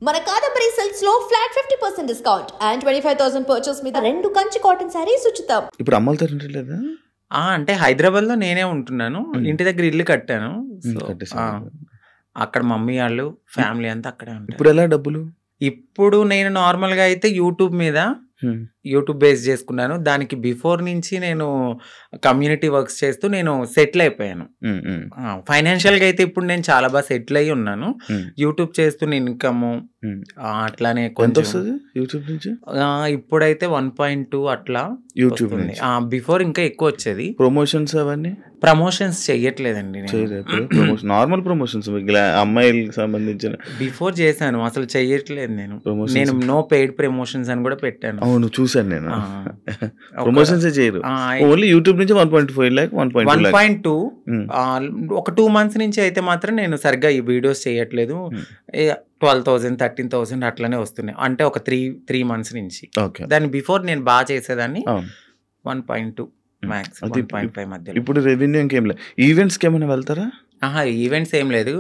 మన కాదంబరి సిల్క్స్ లో flat 50% discount and 25,000 purchase మీద 2 కంచి కాటన్ సారీస్ ఉచితం. ఇప్పుడు అమ్మలతో ఉండలేదా? అంటే హైదరాబాద్ లో నేనే ఉంటున్నాను. ఇంటి దగ్గర ఇల్లు కట్టాను. సో అక్కడ మమ్మీ వాళ్ళు ఫ్యామిలీ అంతా అక్కడే ఉంటారు. ఇప్పుడు ఎలా డబ్బులు? ఇప్పుడు నేను నార్మల్ గా అయితే యూట్యూబ్ మీద యూట్యూబ్ బేస్ చేసుకున్నాను. దానికి బిఫోర్ నుంచి నేను కమ్యూనిటీ వర్క్స్ చేస్తూ నేను సెటిల్ అయిపోయాను. ఫైనాన్షియల్ గా అయితే ఇప్పుడు నేను చాలా బాగా సెటిల్ అయ్యి ఉన్నాను. యూట్యూబ్ చేస్తున్న ఇన్కమ్ అట్లానే కొంచెం యూట్యూబ్ నుంచి ఇప్పుడైతే 1.2 అట్లా యూట్యూబ్. బిఫోర్ ఇంకా ఎక్కువ వచ్చేది. ప్రమోషన్స్ అవన్నీ ప్రమోషన్స్ చెయ్యట్లేదండి. నార్మల్ ప్రమోషన్స్ అమ్మాయిలకు సంబంధించిన బిఫోర్ చేశాను, అసలు చెయ్యట్లేదు. నేను నో పెయిడ్ ప్రమోషన్స్ అని కూడా పెట్టాను. అవును, చూసాను నేను. ప్రమోషన్స్ చేయరు, ఓన్లీ యూట్యూబ్ నుంచి 1.5 lakh 1.2 ఒక 2 months నుంచి అయితే మాత్రం నేను సరిగ్గా ఈ వీడియోస్ చేయట్లేదు. 12,000 13,000 అట్లనే వస్తున్నాయి. అంటే ఒక 3 months నుంచి. దాని బిఫోర్ నేను బాగా చేసేదాన్ని. 1.2 మ్యాక్స్ 1.5 మధ్యలో. ఇప్పుడు రెవెన్యూ ఇంకేం లేదు. ఈవెంట్స్కి ఏమైనా వెళ్తారా? ఈవెంట్స్ ఏం లేదు.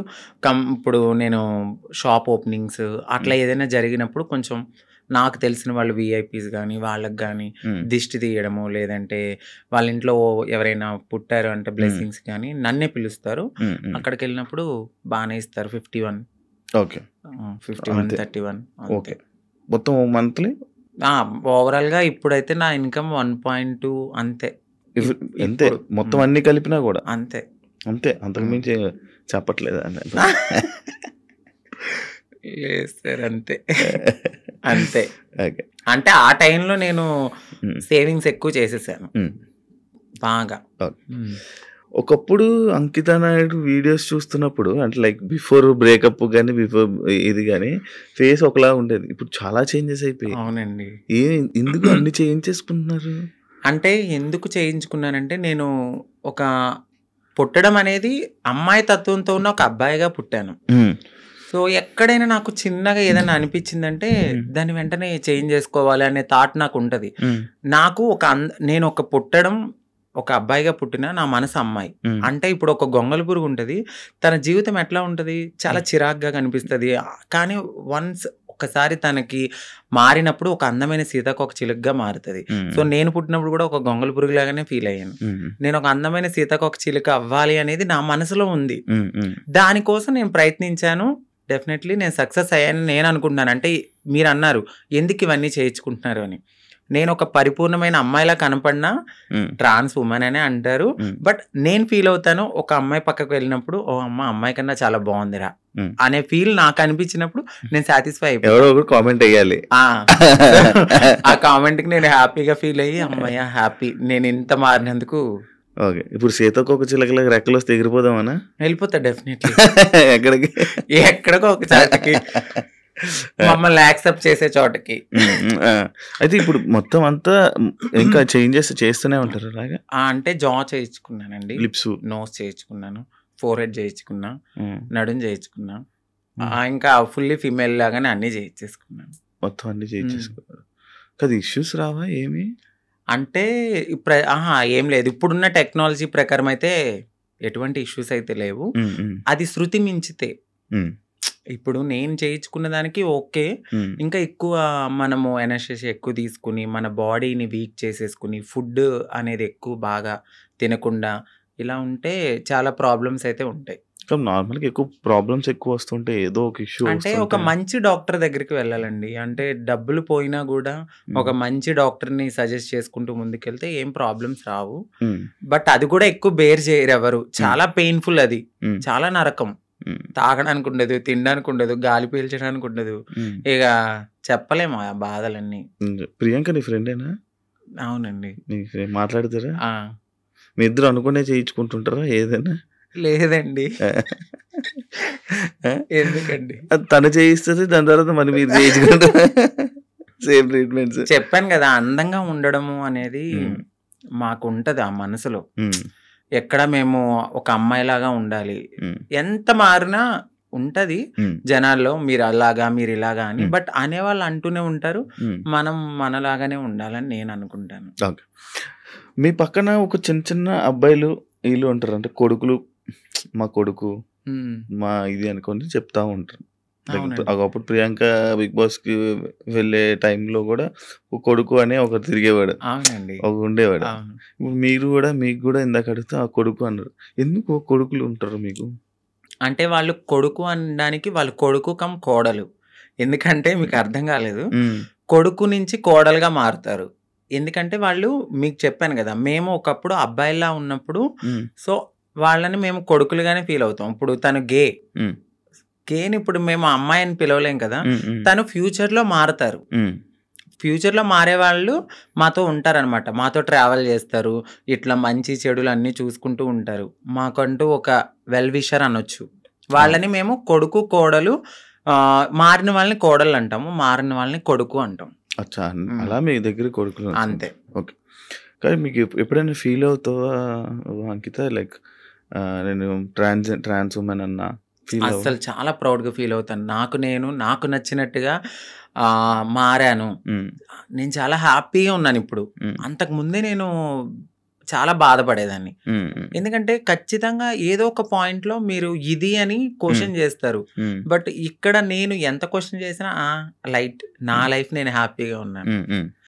ఇప్పుడు నేను షాప్ ఓపెనింగ్స్ అట్లా ఏదైనా జరిగినప్పుడు కొంచెం నాకు తెలిసిన వాళ్ళు విఐపీస్ కానీ వాళ్ళకి కానీ దిష్టి తీయడము, లేదంటే వాళ్ళ ఇంట్లో ఎవరైనా పుట్టారు అంటే బ్లెస్సింగ్స్ కానీ నన్నే పిలుస్తారు. అక్కడికి వెళ్ళినప్పుడు బాగానే ఇస్తారు. 51 51 31 ఓకే. మొత్తం మంత్లీ ఓవరాల్ గా ఇప్పుడైతే నా ఇన్కమ్ 1.2 అంతే. అంతే మొత్తం అన్ని కలిపినా కూడా అంతే. అంతకు మించి చెప్పట్లేదు సార్. అంతే అంతే. అంటే ఆ టైంలో నేను సేవింగ్స్ ఎక్కువ చేసేసాను బాగా. ఒకప్పుడు అంకిత నాయుడు వీడియోస్ చూస్తున్నప్పుడు అంటే లైక్ బిఫోర్ బ్రేకప్ కానీ బిఫోర్ ఇది కానీ ఫేస్ ఒకలా ఉండేది. ఇప్పుడు చాలా చేంజెస్ అయిపోయాయి. అవునండి. ఎందుకు అన్ని చేంజ్ చేసుకుంటున్నారు? అంటే ఎందుకు చేయించుకున్నానంటే నేను ఒక పుట్టడం అనేది అమ్మాయి తత్వంతో ఉన్న ఒక అబ్బాయిగా పుట్టాను. సో ఎక్కడైనా నాకు చిన్నగా ఏదైనా అనిపించిందంటే దాన్ని వెంటనే చేంజ్ చేసుకోవాలి అనే థాట్ నాకు ఉంటుంది. నాకు నేను ఒక పుట్టడం ఒక అబ్బాయిగా పుట్టిన నా మనసు అమ్మాయి అంటే ఇప్పుడు ఒక గొంగళ పురుగు ఉంటుంది, తన జీవితం ఎట్లా ఉంటుంది, చాలా చిరాగ్గా కనిపిస్తుంది. కానీ ఒక్కసారి తనకి మారినప్పుడు ఒక అందమైన సీతాకోక చిలుకగా మారుతుంది. సో నేను పుట్టినప్పుడు కూడా ఒక గొంగళ పురుగు లాగానే ఫీల్ అయ్యాను. నేను ఒక అందమైన సీతాకోక చిలుక అవ్వాలి అనేది నా మనసులో ఉంది. దానికోసం నేను ప్రయత్నించాను. డెఫినెట్లీ నేను సక్సెస్ అయ్యాను నేను అనుకుంటున్నాను. అంటే మీరు అన్నారు ఎందుకు ఇవన్నీ చేయించుకుంటున్నారు అని. నేను ఒక పరిపూర్ణమైన అమ్మాయిలా కనపడినా ట్రాన్స్ ఉమెన్ అనే అంటారు. బట్ నేను ఫీల్ అవుతాను ఒక అమ్మాయి పక్కకు వెళ్ళినప్పుడు ఓ అమ్మాయి కన్నా చాలా బాగుందిరా అనే ఫీల్ నాకు అనిపించినప్పుడు నేను సాటిస్ఫై అయిపోయాను. కామెంట్ అయ్యాలి. ఆ కామెంట్ కి నేను హ్యాపీగా ఫీల్ అయ్యి అమ్మాయి హ్యాపీ నేను ఇంత మారినందుకు. ఓకే. ఇప్పుడు సీతాకోక చిలకలకు రెక్కలు వస్తే ఎగిరిపోదామనా? వెళ్ళిపోతా డెఫినెట్లీ. ఎక్కడికి? ఎక్కడికో ఒక చోటకి, మమ్మల్ని యాక్సెప్ట్ చేసే చోటకి. అయితే ఇప్పుడు మొత్తం అంతా ఇంకా చేంజెస్ చేస్తూనే ఉంటారు అలాగా? అంటే జా చేయించుకున్నానండి, లిప్స్ నోస్ చేయించుకున్నాను, ఫోర్ హెడ్ చేయించుకున్నా, నడుం చేయించుకున్నా, ఇంకా ఫుల్లీ ఫీమేల్ లాగానే అన్ని చేయించేసుకున్నాను. మొత్తం అన్ని చేయించేసుకున్నారు కదా. ఇష్యూస్ రావా ఏమి? అంటే ఏం లేదు. ఇప్పుడున్న టెక్నాలజీ ప్రకారం అయితే ఎటువంటి ఇష్యూస్ అయితే లేవు. అది శృతి మించితే ఇప్పుడు నేను చేయించుకున్న దానికి ఓకే. ఇంకా ఎక్కువ మనము ఎనర్జీ ఎక్కువ తీసుకుని మన బాడీని వీక్ చేసేసుకుని ఫుడ్ అనేది ఎక్కువ బాగా తినకుండా ఇలా ఉంటే చాలా ప్రాబ్లమ్స్ అయితే ఉంటాయి. నార్మల్గా ఎక్కువ ప్రాబ్లమ్స్ ఎక్కువ వస్తుంటే ఏదో ఒక ఇష్యూ. అంటే ఒక మంచి డాక్టర్ దగ్గరికి వెళ్ళాలండి. అంటే డబ్బులు పోయినా కూడా ఒక మంచి డాక్టర్ని సజెస్ట్ చేసుకుంటూ ముందుకెళ్తే ఏం ప్రాబ్లమ్స్ రావు. బట్ అది కూడా ఎక్కువ బేర్ చేయరు ఎవరు. చాలా పెయిన్ఫుల్, అది చాలా నరకం. తాగడానికి ఉండదు, తినడానికి ఉండదు, గాలి పీల్చడానికి ఉండదు. ఇక చెప్పలేము ఆ బాధలన్నీ. ప్రియాంక నీ ఫ్రెండేనా? అవునండి. మాట్లాడతారా? మీ ఇద్దరు అనుకునే చేయించుకుంటుంటారా ఏదైనా? లేదండి. ఎందుకండి? తను చేయిస్తుంది, దాని తర్వాత మరి మీరు చేయించుకుంటారు. Same treatments. చెప్పాను కదా, అందంగా ఉండడము అనేది మాకు ఉంటది ఆ మనసులో. ఎక్కడ మేము ఒక అమ్మాయిలాగా ఉండాలి, ఎంత మారినా ఉంటది జనాల్లో మీరు అలాగా మీరు ఇలాగా అని. బట్ అనేవాళ్ళు అంటూనే ఉంటారు, మనం మనలాగానే ఉండాలని నేను అనుకుంటాను. మీ పక్కన ఒక చిన్న చిన్న అబ్బాయిలు వీళ్ళు ఉంటారు, అంటే కొడుకులు, మా కొడుకు మా ఇది అనుకొని చెప్తా ఉంటారు. అవునండి. ఒకప్పుడు ప్రియాంక బిగ్ బాస్ కి వెళ్ళే టైంలో కూడా ఒక కొడుకు అనే ఒకరు తిరిగేవాడు, అవునండి. ఒక ఉండేవాడు. అవును. ఇప్పుడు మీరు కూడా మీకు కూడా ఇందాక అడిగితే ఆ కొడుకు అన్నారు. ఎందుకు కొడుకులు ఉంటారు మీకు? అంటే వాళ్ళు కొడుకు అనడానికి వాళ్ళు కొడుకు కమ్ కోడలు. ఎందుకంటే మీకు అర్థం కాలేదు. ఉమ్, కొడుకు నుంచి కోడలుగా మారుతారు. ఎందుకంటే వాళ్ళు మీకు చెప్పాను కదా! మేము ఒకప్పుడు అబ్బాయిలా ఉన్నప్పుడు ఉమ్, సో, వాళ్ళని మేము కొడుకులుగానే ఫీల్ అవుతాం. ఇప్పుడు తను గే. ఉమ్, గేని ఇప్పుడు మేము అమ్మాయి అని పిలవలేం కదా! ఉమ్, ఉమ్, తను ఫ్యూచర్‌లో మారతారు. ఉమ్, ఫ్యూచర్‌లో మారేవాళ్ళు మాతో ఉంటారనమాట. మాతో ట్రావెల్ చేస్తారు. ఇట్లా మంచి చెడులు అన్నీ చూసుకుంటూ ఉంటారు. మాకంటూ ఒక వెల్ విషర్ అనొచ్చు. వాళ్ళని మేము కొడుకు, కోడలు మారిన వాళ్ళని కోడలు అంటాము. మారిన వాళ్ళని కొడుకు అంటాం. అచ్చా, హ్మ్. అలా మీ దగ్గర కొడుకులు అంతే. ఓకే. కానీ మీకు ఎప్పుడైనా ఫీల్ అవుతావా అంకిత, లైక్ నేను ట్రాన్స్ ఉమెన్ అన్నా ఫీల్ అవ్వ? అస్సలు చాలా ప్రౌడ్‌గా ఫీల్ అవుతాను. నాకు నచ్చినట్టుగా మారాను. ఉమ్, నేను చాలా హ్యాపీగా ఉన్నానిప్పుడు. ఉమ్, అంతకుముందే నేను చాలా బాధపడేదాన్ని. ఉమ్, ఉమ్, ఎందుకంటే ఖచ్చితంగా ఏదో ఒక పాయింట్‌లో మీరు ఇది అని ఉమ్, క్వెషన్ చేస్తారు. ఉమ్, బట్ ఇక్కడ నేను ఎంత క్వెషన్ చేసినా లైట్ నా లైఫ్ నేను హ్యాపీగా ఉన్నాను. ఉమ్, ఉమ్,